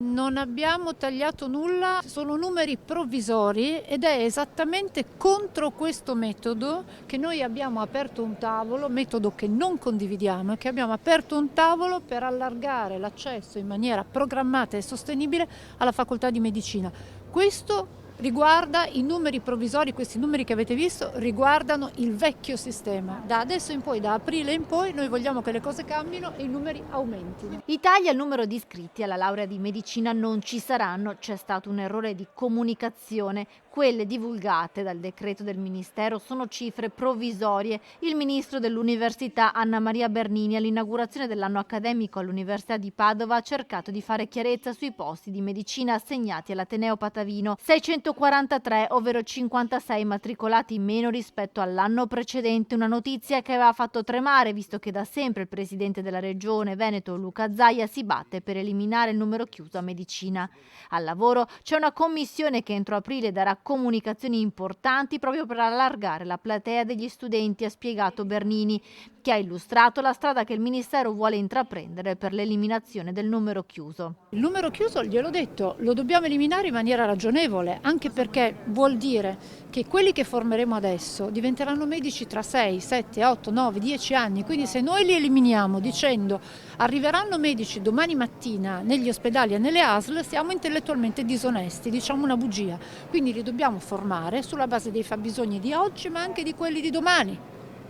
Non abbiamo tagliato nulla, sono numeri provvisori ed è esattamente contro questo metodo che noi abbiamo aperto un tavolo, metodo che non condividiamo, e che abbiamo aperto un tavolo per allargare l'accesso in maniera programmata e sostenibile alla facoltà di medicina. Questo riguarda i numeri provvisori, questi numeri che avete visto riguardano il vecchio sistema. Da adesso in poi, da aprile in poi, noi vogliamo che le cose cambino e i numeri aumentino. I tagli al numero di iscritti alla laurea di medicina non ci saranno, c'è stato un errore di comunicazione. Quelle divulgate dal decreto del Ministero sono cifre provvisorie. Il ministro dell'Università Anna Maria Bernini all'inaugurazione dell'anno accademico all'Università di Padova ha cercato di fare chiarezza sui posti di medicina assegnati all'Ateneo Patavino. 643, ovvero 56 matricolati in meno rispetto all'anno precedente, una notizia che aveva fatto tremare visto che da sempre il presidente della regione Veneto Luca Zaia si batte per eliminare il numero chiuso a medicina. Al lavoro c'è una commissione che entro aprile darà comunicazioni importanti proprio per allargare la platea degli studenti, ha spiegato Bernini, che ha illustrato la strada che il Ministero vuole intraprendere per l'eliminazione del numero chiuso. Il numero chiuso, gliel'ho detto, lo dobbiamo eliminare in maniera ragionevole, anche perché vuol dire che quelli che formeremo adesso diventeranno medici tra 6, 7, 8, 9, 10 anni, quindi se noi li eliminiamo dicendo arriveranno medici domani mattina negli ospedali e nelle ASL, siamo intellettualmente disonesti, diciamo una bugia. Quindi li dobbiamo formare sulla base dei fabbisogni di oggi ma anche di quelli di domani,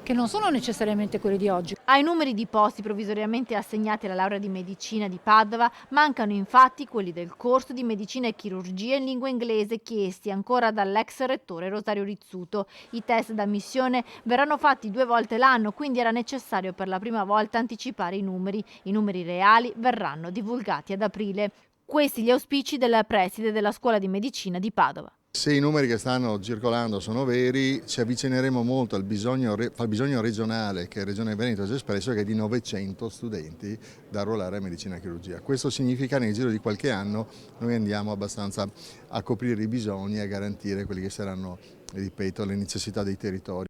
che non sono necessariamente quelli di oggi. Ai numeri di posti provvisoriamente assegnati alla laurea di medicina di Padova mancano infatti quelli del corso di medicina e chirurgia in lingua inglese chiesti ancora dall'ex rettore Rosario Rizzuto. I test d'ammissione verranno fatti 2 volte l'anno, quindi era necessario per la prima volta anticipare i numeri. I numeri reali verranno divulgati ad aprile. Questi gli auspici del preside della scuola di medicina di Padova. Se i numeri che stanno circolando sono veri, ci avvicineremo molto al fabbisogno regionale che Regione Veneto ha già espresso, che è di 900 studenti da arruolare a medicina e chirurgia. Questo significa che nel giro di qualche anno noi andiamo abbastanza a coprire i bisogni e a garantire quelli che saranno, ripeto, le necessità dei territori.